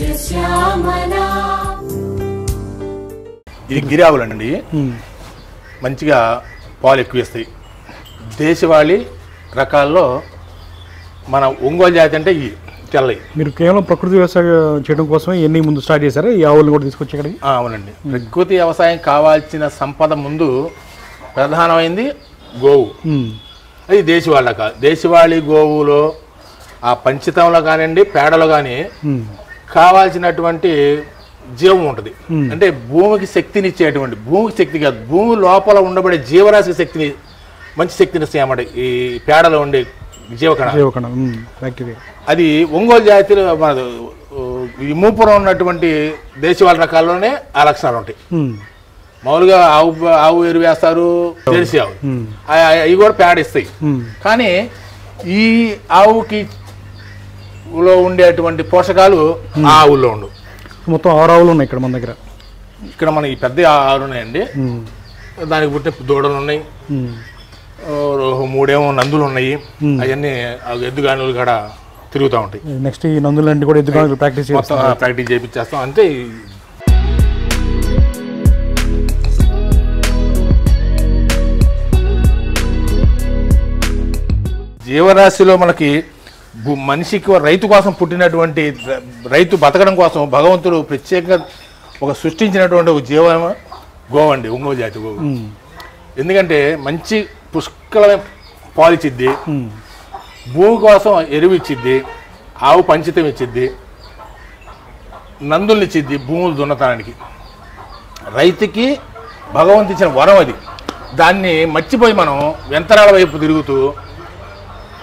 ఇది గిరి ఆవులండి, మంచిగా పాలు ఎక్కువ ఇస్తాయి. దేశవాళీ రకాల్లో మన ఒంగోలు జాతి అంటే ఈ తెల్లయి. మీరు కేవలం ప్రకృతి వ్యవసాయం చేయడం కోసమే ఎన్ని ముందు స్టార్ట్ చేశారా ఈ ఆవులను కూడా తీసుకొచ్చి ఇక్కడికి? అవునండి, ప్రకృతి వ్యవసాయం కావాల్సిన సంపద ముందు ప్రధానమైంది గోవు. అది దేశవాళీ రకాలు. దేశవాళీ గోవులో ఆ పంచితంలో కానివ్వండి, పేడలో కానీ కావాల్సినటువంటి జీవం ఉంటుంది. అంటే భూమికి శక్తినిచ్చేటువంటి, భూమికి శక్తి కాదు, భూమి లోపల ఉండబడే జీవరాశి శక్తిని, మంచి శక్తిని ఇస్తాయన్నమాట ఈ పేడలో ఉండే జీవకణం. అది ఒంగోలు జాతిలో ఈ మూపురం ఉన్నటువంటి దేశవాళీ రకాల్లోనే ఆ లక్షణాలు ఉంటాయి. మామూలుగా ఆవు ఎరువు వేస్తారు, తెలిసి ఆవు అవి కూడా పేడ ఇస్తాయి. కానీ ఈ ఆవుకి లో ఉండేటువంటి పోషకాలు ఆ ఆవుల్లో ఉండవు. మొత్తం 6 ఆవులు ఉన్నాయి ఇక్కడ మన దగ్గర. ఇక్కడ మన ఈ పెద్ద ఆవులు ఉన్నాయండి, దానికి పుట్టిన దూడలు ఉన్నాయి, 3 నందులు ఉన్నాయి. అవన్నీ ఎద్దుగానులు కూడా తిరుగుతూ ఉంటాయి. నెక్స్ట్ ఈ నందులన్నీ కూడా ఎద్దుగానులు ప్రాక్టీస్ చేయించేస్తాం. అంతే. జీవరాశిలో మనకి మనిషికి, రైతు కోసం పుట్టినటువంటి, రైతు బతకడం కోసం భగవంతుడు ప్రత్యేకంగా ఒక సృష్టించినటువంటి ఒక జీవం గోవండి, ఒంగోలు జాతి గోవు. ఎందుకంటే మంచి పుష్కలమైన పాలు ఇచ్చిద్ది, భూమి కోసం ఎరువు ఇచ్చిద్ది, ఆవు పంచితం ఇచ్చిద్ది, నందుల్ని ఇచ్చిద్ది భూములు దున్నతానికి. రైతుకి భగవంతు ఇచ్చిన వరం అది. దాన్ని మర్చిపోయి మనం యంత్రాల వైపు తిరుగుతూ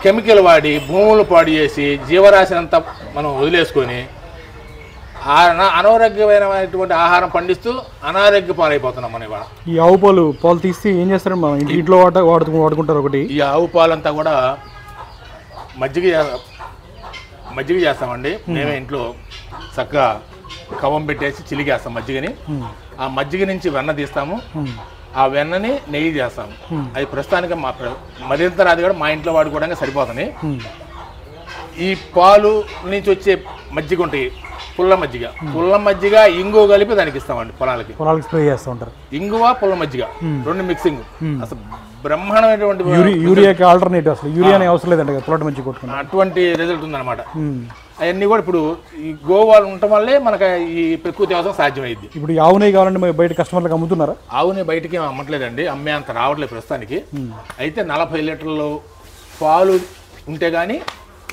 కెమికల్ వాడి భూములు పాడు చేసి జీవరాశిని అంతా మనం వదిలేసుకొని అనారోగ్యమైనటువంటి ఆహారం పండిస్తూ అనారోగ్య పాలైపోతున్నాం మనం ఇవాళ. ఈ ఆవు పాలు తీసి ఏం చేస్తారు? మనం ఇంట్లో వాడుకుంటారు. ఒకటి ఈ ఆవు పాలంతా కూడా మజ్జిగ చేస్తామండి. మేమే ఇంట్లో చక్కగా కవం పెట్టేసి చిలిగేస్తాం మజ్జిగని. ఆ మజ్జిగ నుంచి వెన్న తీస్తాము, ఆ వెన్నని నెయ్యి చేస్తాము. అది ప్రస్తుతానికి మరింత రాదు కూడా మా ఇంట్లో వాడుకోవడానికి సరిపోతుంది. ఈ పాలు నుంచి వచ్చే మజ్జిగ ఉంటాయి, పుల్ల మజ్జిగ ఇంగువ కలిపి దానికి ఇస్తామండి. పొలాలకి స్ప్రే చేస్తూ ఉంటారు. ఇంగువ పుల్ల మజ్జిగ 2 మిక్సింగ్ అసలు బ్రహ్మాండమైనటువంటి యూరియాకి ఆల్టర్నేటివ్. అసలు యూరియాని అవసరం లేదండి, పొలాట మజ్జిగ కొట్టుకుని అటువంటి రిజల్ట్ ఉందన్నమాట. అవన్నీ కూడా ఇప్పుడు ఈ గోవాలు ఉండటం వల్లే మనకు ఈ ప్రకృతి వ్యవసాయం సాధ్యమైంది. ఇప్పుడు ఈ ఆవు నెయ్యి కావాలంటే బయట కస్టమర్లకు అమ్ముతున్నారా? ఆవుని బయటకి అమ్మట్లేదండి, అమ్మే అంత రావట్లేదు ప్రస్తుతానికి. అయితే 40 లీటర్లు పాలు ఉంటే కానీ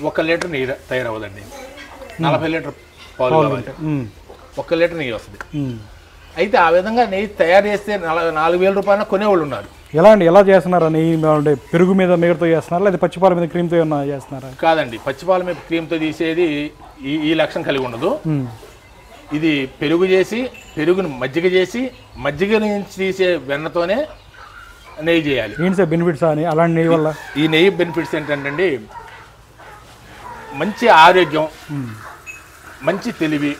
1 లీటర్ నెయ్యి తయారవ్వదండి. 40 లీటర్ పాలు 1 లీటర్ నెయ్యి వస్తుంది. అయితే ఆ విధంగా నెయ్యి తయారు చేస్తే 4,000 రూపాయలు కొనేవాళ్ళు ఉన్నారు. ఎలా చేస్తున్నారా నెయ్యి? పెరుగు మీద మీగడతో చేస్తున్నారా, లేదా పచ్చిపాల మీద క్రీమ్తో ఏమన్నా చేస్తున్నారా? కాదండి, పచ్చిపాల మీద క్రీమ్తో తీసేది ఈ లక్షణం కలిగి ఉండదు. ఇది పెరుగు చేసి, పెరుగును మజ్జిగ చేసి, మజ్జిగ నుంచి తీసే వెన్నతోనే నెయ్యి చేయాలి. ఏంటి సార్ బెనిఫిట్స్ అని అలాంటి నెయ్యి వల్ల? ఈ నెయ్యి బెనిఫిట్స్ ఏంటంటే మంచి ఆరోగ్యం, మంచి తెలివి.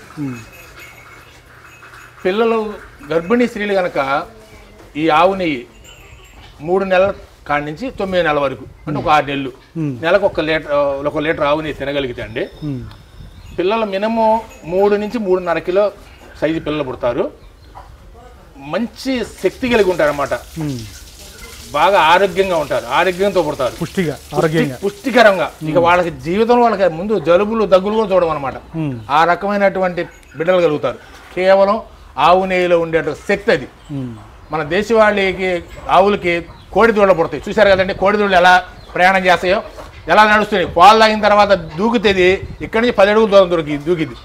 పిల్లలు, గర్భిణీ స్త్రీలు కనుక ఈ ఆవు నెయ్యి 3 నెలల కాడి నుంచి 9 నెలల వరకు, అంటే ఒక 6 నెలలు, నెలకు 1 లీటర్ ఆవు నెయ్యి తినగలిగితే అండి పిల్లలు మినిమం 3 నుంచి 3.5 కిలో సైజు పిల్లలు పుడతారు. మంచి శక్తి కలిగి ఉంటారు అన్నమాట, బాగా ఆరోగ్యంగా ఉంటారు, ఆరోగ్యంతో పుడతారు, పుష్టికరంగా. ఇక వాళ్ళకి జీవితంలో వాళ్ళకి ముందు జలుబులు దగ్గులు కూడా చూడడం అనమాట. ఆ రకమైనటువంటి బిడ్డలు కలుగుతారు కేవలం ఆవు నెయ్యిలో ఉండే శక్తి అది. మన దేశవాళీకి ఆవులకి కోడిదూడలు పుడతాయి, చూశారు కదండి. కోడిదూడలు ఎలా ప్రయాణం చేస్తాయో, ఎలా నడుస్తున్నాయి. పాలు తాగిన తర్వాత దూకుతుంది, ఇక్కడి నుంచి 10 అడుగుల దూరం దూకిద్ది.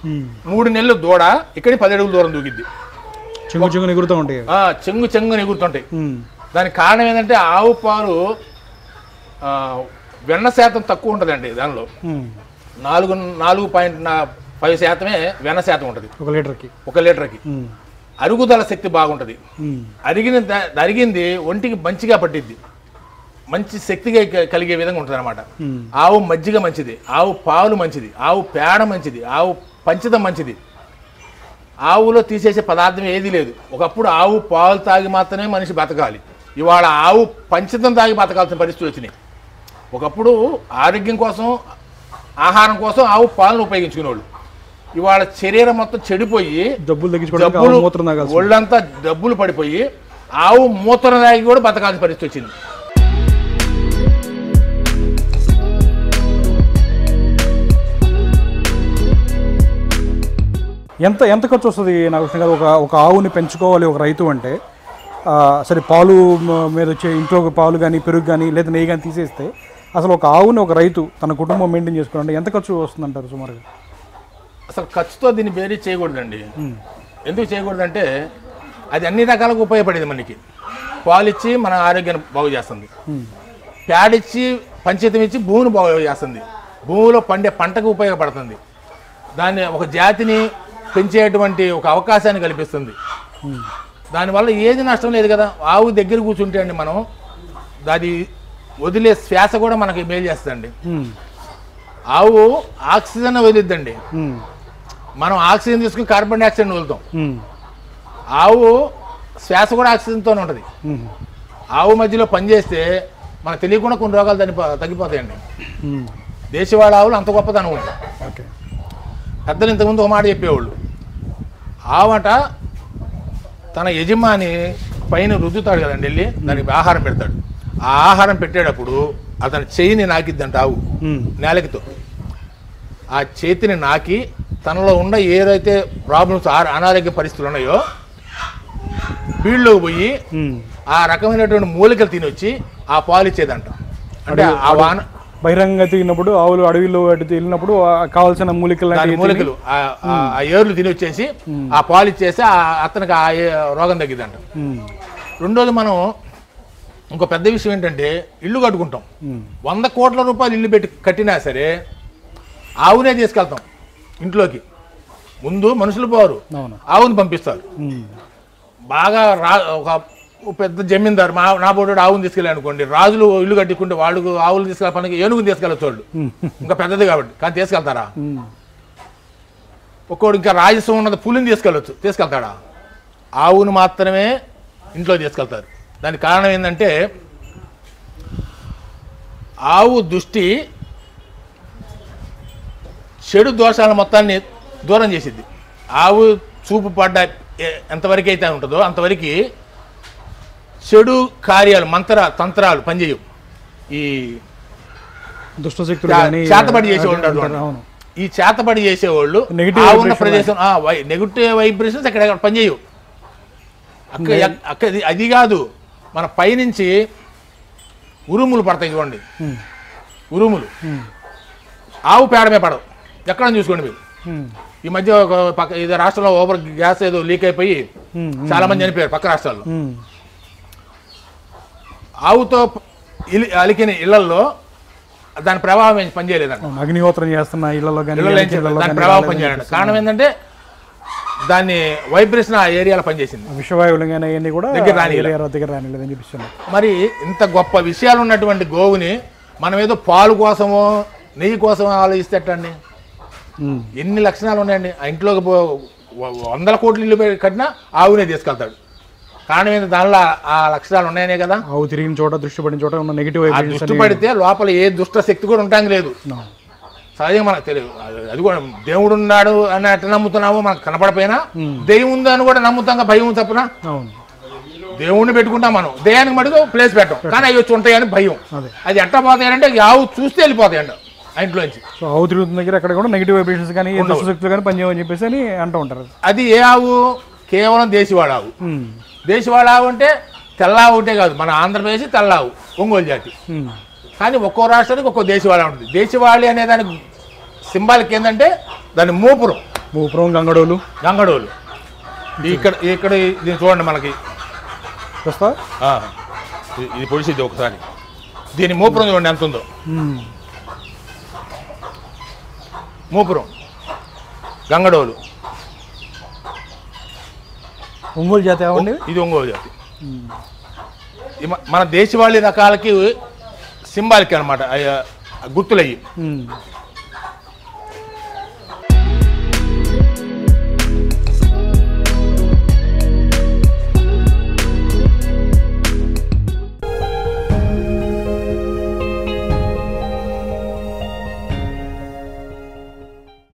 3 నెలలు దూడ ఇక్కడి నుంచి 10 అడుగుల దూరం దూకిద్ది. చెంగు ఎగురుతూ ఉంటాయి, చెంగు ఎగురుతుంటాయి. దానికి కారణం ఏంటంటే ఆవు పాలు వెన్న శాతం తక్కువ ఉంటుందండి. దానిలో 4.5% వెన్న శాతం ఉంటుంది 1 లీటర్కి. అరుగుదల శక్తి బాగుంటుంది. అరిగింది ఒంటికి మంచిగా పట్టిద్ది, మంచి శక్తిగా కలిగే విధంగా ఉంటుంది అనమాట. ఆవు మజ్జిగ మంచిది, ఆవు పాలు మంచిది, ఆవు పేడ మంచిది, ఆవు పంచదం మంచిది. ఆవులో తీసేసే పదార్థం ఏదీ లేదు. ఒకప్పుడు ఆవు పాలు తాగి మాత్రమే మనిషి బతకాలి, ఇవాళ ఆవు పంచదం తాగి బతకాల్సిన పరిస్థితులు వచ్చినాయి. ఒకప్పుడు ఆరోగ్యం కోసం, ఆహారం కోసం ఆవు పాలను ఉపయోగించుకునేవాళ్ళు. ఇవాళ శరీరం మొత్తం చెడిపోయి జబ్బులు తగ్గించుకోవడానికి మూత్రం తాగాల్సి ఒళ్ళంతా డబ్బులు పడిపోయి ఆవు మూత్రం తాగి కూడా బతకాల్సిన పరిస్థితి వచ్చింది. ఎంత ఖర్చు వస్తుంది నాగకృష్ణ గారు? ఒక ఆవుని పెంచుకోవాలి ఒక రైతు అంటే, సరే పాలు మీద వచ్చే ఇంట్లో పాలు కానీ పెరుగు కానీ లేదా నెయ్యి కానీ తీసేస్తే అసలు ఒక ఆవుని ఒక రైతు తన కుటుంబం మెయింటైన్ చేసుకోవాలంటే ఎంత ఖర్చు వస్తుందంటారు సుమారుగా? అసలు ఖర్చుతో దీన్ని బేరీ చేయకూడదండి. ఎందుకు చేయకూడదంటే అది అన్ని రకాలుగా ఉపయోగపడేది. మనకి పాలిచ్చి మన ఆరోగ్యాన్ని బాగు చేస్తుంది, ప్యాడిచ్చి పంచాయతీ ఇచ్చి భూమిని బాగు చేస్తుంది, భూమిలో పండే పంటకు ఉపయోగపడుతుంది, దాన్ని ఒక జాతిని పెంచేటువంటి ఒక అవకాశాన్ని కల్పిస్తుంది. దానివల్ల ఏది నష్టం లేదు కదా. ఆవు దగ్గర కూర్చుంటే అండి మనం దాని వదిలే శ్వాస కూడా మనకి మేలు చేస్తుందండి. ఆవు ఆక్సిజన్ వదిలిద్దండి, మనం ఆక్సిజన్ తీసుకుని కార్బన్ డైఆక్సైడ్ వదులుతాం. ఆవు శ్వాస కూడా ఆక్సిజన్తోనే ఉంటుంది. ఆవు మధ్యలో పనిచేస్తే మనకు తెలియకుండా కొన్ని రోగాలు తగ్గిపోతాయండి. దేశవాళ ఆవులు అంత గొప్పదనం ఉంటుంది. పెద్దలు ఇంతకుముందు ఒక మాట చెప్పేవాళ్ళు, ఆవట తన యజమాని పైన రుద్దుతాడు కదండి, వెళ్ళి దానికి ఆహారం పెడతాడు. ఆ ఆహారం పెట్టేటప్పుడు అతని చేయిని నాకిద్దంట ఆవు నేలకితో. ఆ చేతిని నాకి తనలో ఉన్న ఏదైతే ప్రాబ్లమ్స్ అనారోగ్య పరిస్థితులు ఉన్నాయో ఫీల్డ్లోకి పోయి ఆ రకమైనటువంటి మూలికలు తినొచ్చి ఆ పాలు ఇచ్చేదంట. అంటే ఆ వాన బహిరంగ తిరిగినప్పుడు ఆవులు అడవిలో వెళ్ళినప్పుడు కావాల్సిన మూలికలు ఆ ఏర్లు తిని వచ్చేసి ఆ పాలు ఇచ్చేసి అతనికి ఆ రోగం తగ్గిదంట. రెండోది మనం ఇంకో పెద్ద విషయం ఏంటంటే ఇల్లు కట్టుకుంటాం, 100 కోట్ల రూపాయలు ఇల్లు పెట్టి కట్టినా సరే ఆవునే తీసుకెళ్తాం ఇంట్లోకి. ముందు మనుషులు పోరు, ఆవుని పంపిస్తారు. బాగా ఒక పెద్ద జమీందారు నా బోర్డు ఆవుని తీసుకెళ్ళి అనుకోండి, రాజులు ఇల్లు కట్టుకుంటే వాళ్ళు ఆవులు తీసుకెళ్ళే పనికి ఏనుగుని తీసుకెళ్ళచ్చు వాళ్ళు, ఇంకా పెద్దది కాబట్టి. కానీ తీసుకెళ్తారా? ఒక్కోడు ఇంకా రాజస్వం ఉన్నది పులిని తీసుకెళ్తాడా? ఆవును మాత్రమే ఇంట్లో తీసుకెళ్తారు. దానికి కారణం ఏంటంటే ఆవు దృష్టి చెడు దోషాల మొత్తాన్ని దూరం చేసిద్ది. ఆవు చూపు పడ్డ ఎంతవరకు అయితే ఉంటుందో అంతవరకు చెడు కార్యాలు తంత్రాలు పనిచేయవు. ఈ దుష్టశక్తులు చేతబడి చేసేవాళ్ళు, ఈ చేతబడి చేసేవాళ్ళు ఉన్న ప్రదేశం నెగిటివ్ వైబ్రేషన్స్ ఎక్కడ పనిచేయవు. అది కాదు, మన పైనుంచి ఉరుములు పడతాయి చూడండి, ఉరుములు ఆవు పేడమే పడవు. ఎక్కడ చూసుకోండి మీరు. ఈ మధ్య ఒక ఇది రాష్ట్రంలో ఓవర్ గ్యాస్ ఏదో లీక్ అయిపోయి చాలా మంది చనిపోయారు పక్క రాష్ట్రాల్లో. ఆవుతో అలికిన ఇళ్లలో దాని ప్రభావం పనిచేయలేదండి. అగ్నిహోత్రం చేస్తున్న ఇళ్లలో దాని ప్రభావం పనిచేయలేదు. కారణం ఏంటంటే దాన్ని వైబ్రేషన్ ఆ ఏరియాలో పనిచేసింది. విషవాయువులు కూడా దగ్గర రానిలేదని చూపిస్తున్నాను. మరి ఇంత గొప్ప విషయాలు ఉన్నటువంటి గోవుని మనం ఏదో పాలు కోసమో నెయ్యి కోసమో ఆలోచిస్తేటండి. ఎన్ని లక్షణాలు ఉన్నాయండి. ఆ ఇంట్లోకి 100 కోట్ల ఇల్లు కట్టినా ఆవునే తీసుకెళ్తాడు. కారణం ఏంటి? దానిలో ఆ లక్షణాలు ఉన్నాయనే కదా. ఆవు తిరిగిన చోట, దృష్టి పడిన చోట ఉన్న నెగిటివ్ దృష్టి పడితే లోపల ఏ దుష్ట శక్తి కూడా ఉండడానికి లేదు. సహజంగా మనకు తెలియదు. అది కూడా దేవుడు ఉన్నాడు అని అట్లా నమ్ముతున్నామో మనకు కనపడిపోయినా దెయ్యం ఉందని కూడా నమ్ముతాం. భయం తప్పున దేవుణ్ణి పెట్టుకుంటాం మనం, దెయ్యానికి మటుకు ప్లేస్ పెట్టాం. కానీ అవి వచ్చి ఉంటాయని భయం. అది ఎట్లా పోతాయంటే ఆవు చూస్తే వెళ్ళిపోతాయండి ఆ ఇంట్లోంచి. సో ఆవు తిరుగుతున్న దగ్గర అక్కడ కూడా నెగిటివ్ వైబ్రేషన్స్ కానీ దుష్టశక్తులు కానీ పనిచేయమని చెప్పేసి అని అంటూ ఉంటారు. అది ఏ ఆవు? కేవలం దేశవాళ ఆవు. దేశవాళ ఆవు అంటే తెల్ల ఆవు ఉంటే కాదు, మన ఆంధ్రప్రదేశ్ తెల్ల ఆవు ఒంగోలు జాతి. కానీ ఒక్కో రాష్ట్రానికి ఒక్కో దేశవాళ ఉంటుంది. దేశవాళి అనే దానికి సింబాలిక్ ఏంటంటే దాని మూపురం గంగడోలు. ఇక్కడ దీన్ని చూడండి, మనకి ఇది పొడిసిద్ది ఒకసారి. దీని మూపురం చూడండి ఎంత ఉందో. మూపురం గంగడోలు ఒంగోలు జాతి. ఇది ఒంగోలు జాతి. మన దేశవాళీ రకాలకి సింబాలిక్ అనమాట, గుర్తులయ్యి.